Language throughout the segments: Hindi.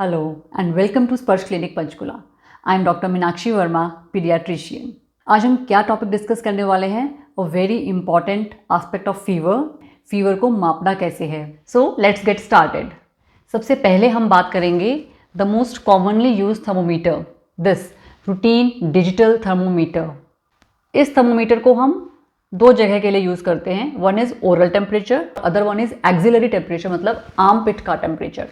हेलो एंड वेलकम टू स्पर्श clinic Panchkula. I am doctor Meenakshi Verma, paediatrician. आज हम क्या टॉपिक डिस्कस करने वाले हैं? A very important aspect of fever को मापना कैसे है। So let's get started. सबसे पहले हम बात करेंगे the most commonly use thermometer, this routine digital thermometer. इस थर्मोमीटर को हम दो जगह के लिए यूज़ करते हैं। One is oral temperature, other one is axillary temperature, मतलब आर्म पिट का टेम्परेचर।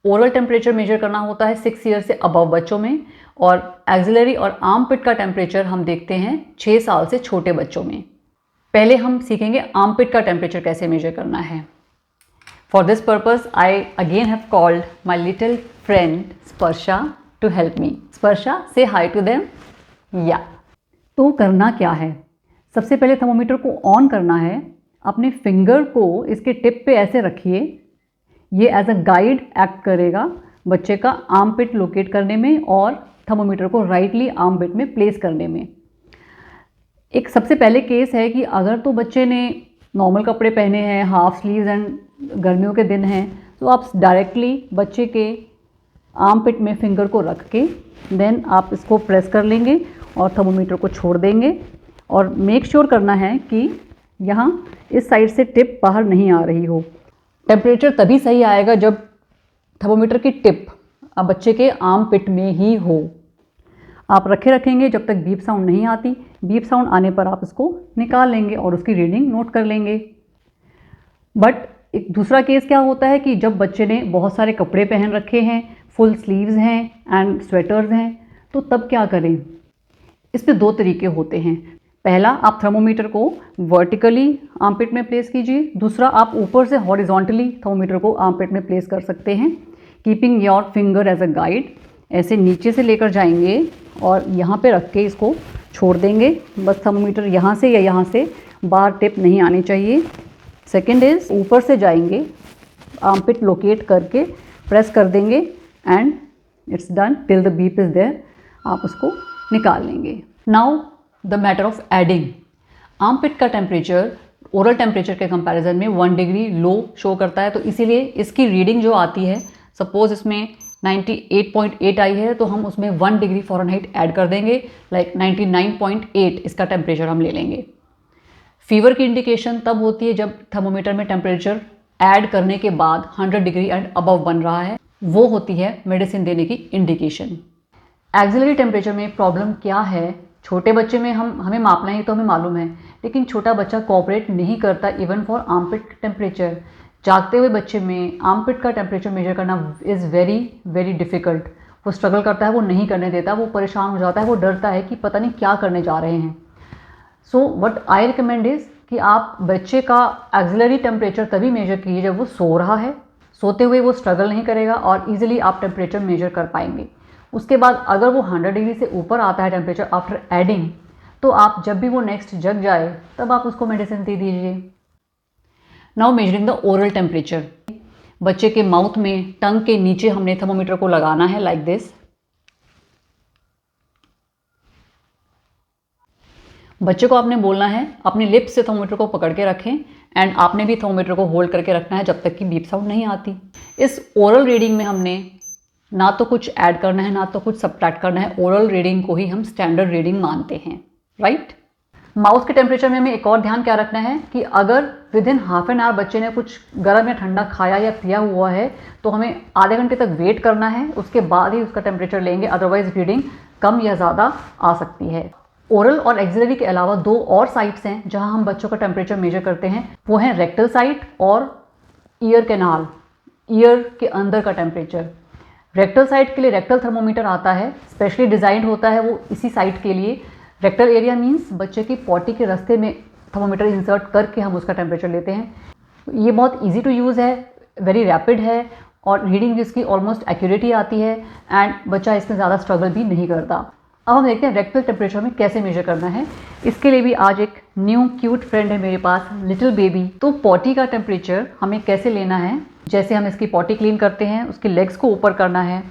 ओरल टेम्परेचर मेजर करना होता है 6 ईयर से अबव बच्चों में, और एक्सिलरी और आर्म पिट का टेम्परेचर हम देखते हैं 6 साल से छोटे बच्चों में। पहले हम सीखेंगे आर्म पिट का टेम्परेचर कैसे मेजर करना है। For this purpose I again have called my little friend Sparsha to help me. Sparsha, say hi to them. या तो करना क्या है, सबसे पहले थर्मोमीटर को ऑन करना है। अपने फिंगर को इसके टिप पे ऐसे रखिए, ये एज अ गाइड एक्ट करेगा बच्चे का आर्म पिट लोकेट करने में और थर्मोमीटर को राइटली आर्म पिट में प्लेस करने में। एक सबसे पहले केस है कि अगर तो बच्चे ने नॉर्मल कपड़े पहने हैं, हाफ स्लीव्स एंड गर्मियों के दिन हैं, तो आप डायरेक्टली बच्चे के आर्म पिट में फिंगर को रख के देन आप इसको प्रेस कर लेंगे और थर्मोमीटर को छोड़ देंगे। और मेक श्योर करना है कि यहाँ इस साइड से टिप बाहर नहीं आ रही हो। टेम्परेचर तभी सही आएगा जब थर्मोमीटर की टिप बच्चे के आर्म पिट में ही हो। आप रखेंगे जब तक बीप साउंड नहीं आती। बीप साउंड आने पर आप इसको निकाल लेंगे और उसकी रीडिंग नोट कर लेंगे। बट एक दूसरा केस क्या होता है कि जब बच्चे ने बहुत सारे कपड़े पहन रखे हैं, फुल स्लीव्स हैं एंड स्वेटर्स हैं, तो तब क्या करें? इसमें दो तरीके होते हैं। पहला, आप थर्मोमीटर को वर्टिकली आर्मपिट में प्लेस कीजिए। दूसरा, आप ऊपर से हॉरिजॉन्टली थर्मोमीटर को आर्मपिट में प्लेस कर सकते हैं, keeping your finger as a guide. ऐसे नीचे से लेकर जाएंगे और यहाँ पे रख के इसको छोड़ देंगे। बस थर्मोमीटर यहाँ से या यहाँ से बाहर टिप नहीं आनी चाहिए। सेकेंड इज, ऊपर से जाएंगे, आर्मपिट लोकेट करके प्रेस कर देंगे and it's done till the beep is there. आप उसको निकाल लेंगे। Now the matter of adding. Armpit का टेम्परेचर ओरल टेम्परेचर के कंपैरिजन में 1 डिग्री लो शो करता है, तो इसीलिए इसकी रीडिंग जो आती है, सपोज इसमें 98.8 आई है, तो हम उसमें 1 डिग्री फ़ारेनहाइट ऐड कर देंगे, लाइक 99.8 इसका टेम्परेचर हम ले लेंगे। फीवर की इंडिकेशन तब होती है जब थर्मोमीटर में टेम्परेचर ऐड करने के बाद 100 डिग्री एंड अबव बन रहा है, वो होती है मेडिसिन देने की इंडिकेशन। एक्सिलरी टेम्परेचर में प्रॉब्लम क्या है? छोटे बच्चे में हमें मापना ही तो हमें मालूम है, लेकिन छोटा बच्चा कोऑपरेट नहीं करता इवन फॉर आर्मपिट टेम्परेचर। जागते हुए बच्चे में आर्मपिट का टेम्परेचर मेजर करना इज़ वेरी वेरी डिफ़िकल्ट। वो स्ट्रगल करता है, वो नहीं करने देता, वो परेशान हो जाता है, वो डरता है कि पता नहीं क्या करने जा रहे हैं। So what I recommend is कि आप बच्चे का एक्सिलरी टेम्परेचर तभी मेजर कीजिए जब वो सो रहा है। सोते हुए वो स्ट्रगल नहीं करेगा और ईजिली आप टेम्परेचर मेजर कर पाएंगे। उसके बाद अगर वो 100 डिग्री से ऊपर आता है टेम्परेचर आफ्टर एडिंग, तो आप जब भी वो नेक्स्ट जग जाए तब आप उसको मेडिसिन दे दीजिए। Now measuring the oral temperature. बच्चे के माउथ में टंग के नीचे हमने थर्मोमीटर को लगाना है, लाइक दिस। बच्चे को आपने बोलना है अपने लिप्स से थर्मोमीटर को पकड़ के रखें एंड आपने भी थर्मोमीटर को होल्ड करके रखना है जब तक कि बीप साउंड नहीं आती। इस ओरल रीडिंग में हमने ना तो कुछ ऐड करना है ना तो कुछ सब्ट्रैक्ट करना है। ओरल रीडिंग को ही हम स्टैंडर्ड रीडिंग मानते हैं, राइट? माउथ के टेम्परेचर में हमें एक और ध्यान क्या रखना है कि अगर with in half an hour बच्चे ने कुछ गर्म या ठंडा खाया या पिया हुआ है, तो हमें आधे घंटे तक वेट करना है, उसके बाद ही उसका टेम्परेचर लेंगे, अदरवाइज रीडिंग कम या ज़्यादा आ सकती है। ओरल और एक्सिलरी के अलावा दो और साइट्स हैं जहां हम बच्चों का टेम्परेचर मेजर करते हैं, वो हैं रेक्टल साइट और ईयर कैनाल, ईयर के अंदर का टेम्परेचर। रेक्टल साइट के लिए रेक्टल थर्मोमीटर आता है, स्पेशली डिज़ाइंड होता है वो इसी साइट के लिए। रेक्टल एरिया मीन्स बच्चे की पॉटी के रास्ते में थर्मोमीटर इंसर्ट करके हम उसका टेम्परेचर लेते हैं। ये बहुत इजी टू यूज़ है, वेरी रैपिड है और रीडिंग भी इसकी ऑलमोस्ट एक्यूरेट आती है एंड बच्चा इसमें ज़्यादा स्ट्रगल भी नहीं करता। अब हम देखते हैं रेक्टल टेम्परेचर में कैसे मेजर करना है। इसके लिए भी आज एक न्यू क्यूट फ्रेंड है मेरे पास, लिटिल बेबी। तो पॉटी का टेम्परेचर हमें कैसे लेना है? जैसे हम इसकी पॉटी क्लीन करते हैं, उसके लेग्स को ऊपर करना है।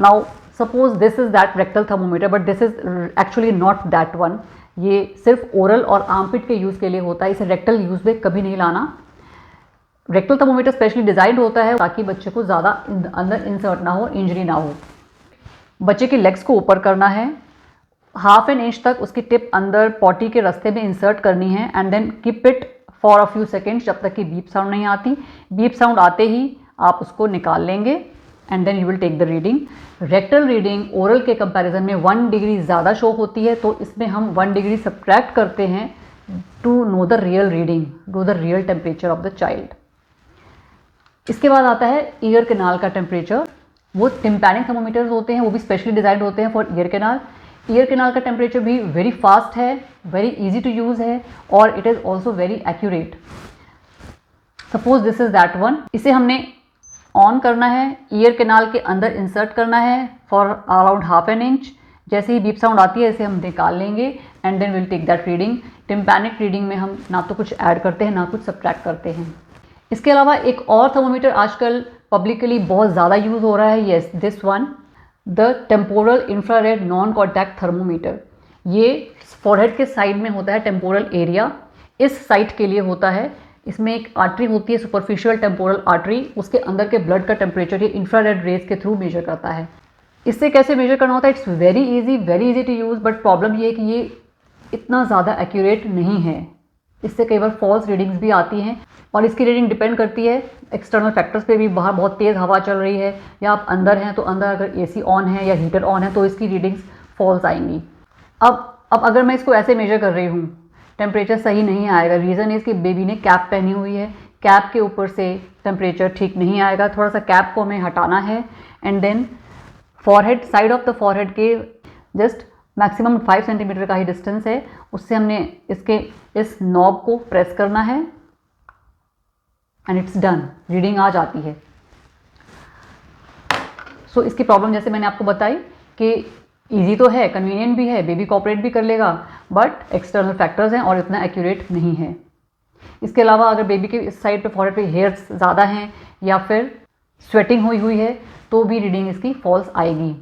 Now suppose this is that rectal thermometer, but this is actually not that one. ये सिर्फ ओरल और आर्मपिट के यूज़ के लिए होता है, इसे रेक्टल यूज़ में कभी नहीं लाना। रेक्टल थर्मोमीटर स्पेशली डिज़ाइन होता है ताकि बच्चे को ज़्यादा अंदर इंसर्ट ना हो, इंजरी ना हो। बच्चे की लेग्स को ऊपर करना है, 1/2 इंच तक उसकी टिप अंदर पॉटी के रास्ते में इंसर्ट करनी है and then keep it for a few seconds जब तक कि बीप साउंड नहीं आती। बीप साउंड आते ही आप उसको निकाल लेंगे and then you will take the reading. Rectal reading oral के कंपैरिजन में 1 डिग्री ज़्यादा शो होती है, तो इसमें हम 1 डिग्री सब्ट्रैक्ट करते हैं to know the real reading, know the real temperature of the child. इसके बाद आता है ईयर कैनाल का टेम्परेचर। वो टिम्पैनिक थर्मोमीटर्स होते हैं, वो भी स्पेशली डिज़ाइंड होते हैं for ear canal. Ear canal का टेम्परेचर भी वेरी फास्ट है, वेरी इजी टू यूज़ है और it is also very accurate. Suppose this is that one. इसे हमने ऑन करना है, ईयर कैनाल के अंदर इंसर्ट करना है फॉर अराउंड 1/2 इंच। जैसे ही बीप साउंड आती है इसे हम निकाल लेंगे and then will take that reading. Tympanic reading में हम ना तो कुछ ऐड करते हैं ना कुछ सब्ट्रैक्ट करते हैं। इसके अलावा एक और थर्मोमीटर आजकल पब्लिकली बहुत ज़्यादा यूज़ हो रहा है, yes this one, the temporal infrared non contact thermometer. ये फॉरहेड के साइड में होता है टेम्पोरल एरिया, इस साइड के लिए होता है। इसमें एक आर्टरी होती है, सुपरफिशियल टेम्पोरल आर्टरी, उसके अंदर के ब्लड का टेम्परेचर ये इंफ्रारेड रेज के थ्रू मेजर करता है। इससे कैसे मेजर करना होता है? It's very easy to use, but problem ये है कि ये इतना ज़्यादा एक्यूरेट नहीं है। इससे कई बार फॉल्स रीडिंग्स भी आती हैं और इसकी रीडिंग डिपेंड करती है एक्सटर्नल फैक्टर्स पे भी। बाहर बहुत तेज़ हवा चल रही है या आप अंदर हैं, तो अंदर अगर एसी ऑन है या हीटर ऑन है तो इसकी रीडिंग्स फॉल्स आएंगी। अब अगर मैं इसको ऐसे मेजर कर रही हूँ, टेम्परेचर सही नहीं आएगा। रीज़न इज़ कि बेबी ने कैप पहनी हुई है, कैप के ऊपर से टेम्परेचर ठीक नहीं आएगा। थोड़ा सा कैप को हमें हटाना है and then forehead, side of the forehead के जस्ट मैक्सिमम 5 सेंटीमीटर का ही डिस्टेंस है, उससे हमने इस नॉब को प्रेस करना है एंड इट्स डन, रीडिंग आ जाती है। सो इसकी प्रॉब्लम जैसे मैंने आपको बताई कि इजी तो है, कन्वीनियंट भी है, बेबी कॉपरेट भी कर लेगा, बट एक्सटर्नल फैक्टर्स हैं और इतना एक्यूरेट नहीं है। इसके अलावा अगर बेबी के इस साइड पे फॉरहेड पे हेयर्स ज़्यादा हैं या फिर स्वेटिंग हुई है तो भी रीडिंग इसकी फॉल्स आएगी।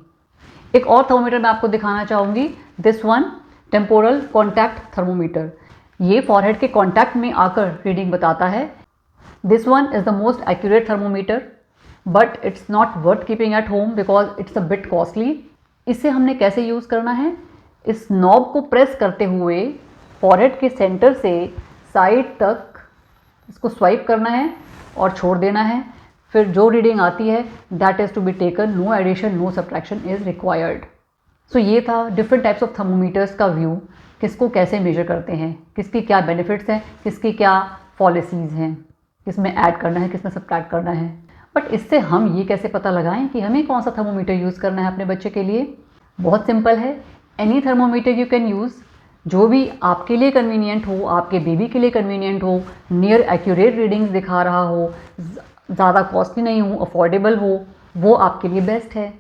एक और थर्मोमीटर मैं आपको दिखाना चाहूँगी, this one, temporal contact thermometer. ये फॉरहेड के कॉन्टैक्ट में आकर रीडिंग बताता है। This one is the most accurate thermometer, but it's not worth keeping at home because it's a bit costly. इसे हमने कैसे यूज़ करना है? इस नॉब को प्रेस करते हुए फॉरहेड के सेंटर से साइड तक इसको स्वाइप करना है और छोड़ देना है। फिर जो रीडिंग आती है that is to be taken, no addition no subtraction is required. So ये था डिफरेंट टाइप्स ऑफ थर्मोमीटर्स का व्यू, किसको कैसे मेजर करते हैं, किसकी क्या बेनिफिट्स हैं, किसकी क्या पॉलिसीज़ हैं, किसमें ऐड करना है, किसमें सब्ट्रैक्ट करना है। बट इससे हम ये कैसे पता लगाएं कि हमें कौन सा थर्मोमीटर यूज़ करना है अपने बच्चे के लिए? बहुत सिंपल है, any thermometer you can use, जो भी आपके लिए कन्वीनियंट हो, आपके बेबी के लिए कन्वीनियंट हो, नियर एक्यूरेट रीडिंग्स दिखा रहा हो, ज़्यादा कॉस्टली नहीं हो, अफोर्डेबल हो, वो आपके लिए बेस्ट है।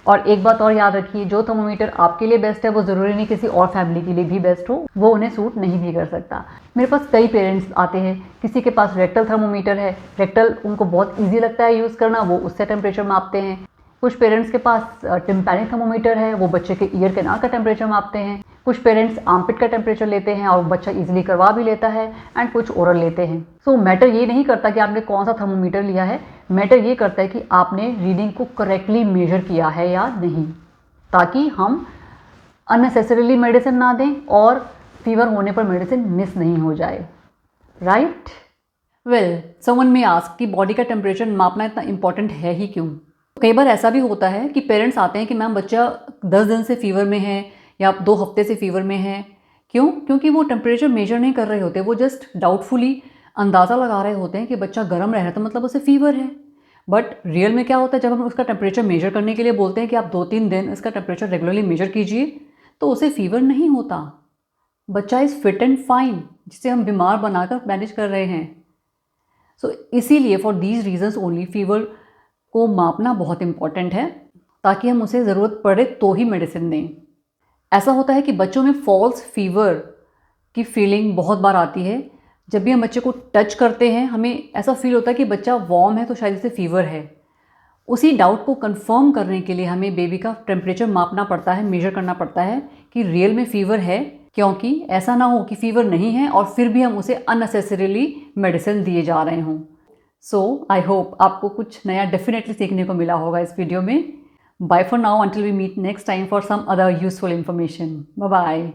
और एक बात और याद रखिए, जो थर्मोमीटर आपके लिए बेस्ट है वो ज़रूरी नहीं किसी और फैमिली के लिए भी बेस्ट हो, वो उन्हें सूट नहीं भी कर सकता। मेरे पास कई पेरेंट्स आते हैं, किसी के पास रेक्टल थर्मोमीटर है, रेक्टल उनको बहुत ईजी लगता है यूज़ करना, वो उससे टेम्परेचर मापते हैं। कुछ पेरेंट्स के पास टिम्पैनिक थर्मोमीटर है, वो बच्चे के ईयर कैनाल का टेम्परेचर मापते हैं। कुछ पेरेंट्स आर्मपिट का टेम्परेचर लेते हैं और बच्चा इजीली करवा भी लेता है, एंड कुछ ओरल लेते हैं। सो मैटर ये नहीं करता कि आपने कौन सा थर्मोमीटर लिया है, मैटर ये करता है कि आपने रीडिंग को करेक्टली मेजर किया है या नहीं, ताकि हम अननेसेसरीली मेडिसिन ना दें और फीवर होने पर मेडिसिन मिस नहीं हो जाए, राइट? वेल, समवन में आस्क कि बॉडी का टेम्परेचर मापना इतना इंपॉर्टेंट है ही क्यों? कई बार ऐसा भी होता है कि पेरेंट्स आते हैं कि मैम बच्चा 10 दिन से फीवर में है या 2 हफ्ते से फीवर में है। क्यों? क्योंकि वो टेम्परेचर मेजर नहीं कर रहे होते, वो जस्ट डाउटफुली अंदाज़ा लगा रहे होते हैं कि बच्चा गर्म रह रहा है तो मतलब उसे फीवर है। बट रियल में क्या होता है, जब हम उसका टेम्परेचर मेजर करने के लिए बोलते हैं कि आप 2-3 दिन इसका टेम्परेचर रेगुलरली मेजर कीजिए, तो उसे फीवर नहीं होता। बच्चा इज़ फिट एंड फाइन, जिसे हम बीमार बनाकर मैनेज कर रहे हैं। सो इसीलिए for these reasons only fever को मापना बहुत इंपॉर्टेंट है, ताकि हम उसे ज़रूरत पड़े तो ही मेडिसिन दें। ऐसा होता है कि बच्चों में फॉल्स फीवर की फीलिंग बहुत बार आती है। जब भी हम बच्चे को टच करते हैं हमें ऐसा फील होता है कि बच्चा वार्म है तो शायद इसे फीवर है। उसी डाउट को कंफर्म करने के लिए हमें बेबी का टेम्परेचर मापना पड़ता है, मेजर करना पड़ता है कि रियल में फीवर है, क्योंकि ऐसा ना हो कि फीवर नहीं है और फिर भी हम उसे अननेसेसरीली मेडिसिन दिए जा रहे हों। सो आई होप आपको कुछ नया डेफिनेटली सीखने को मिला होगा इस वीडियो में. Bye for now until we meet next time for some other useful information. Bye bye.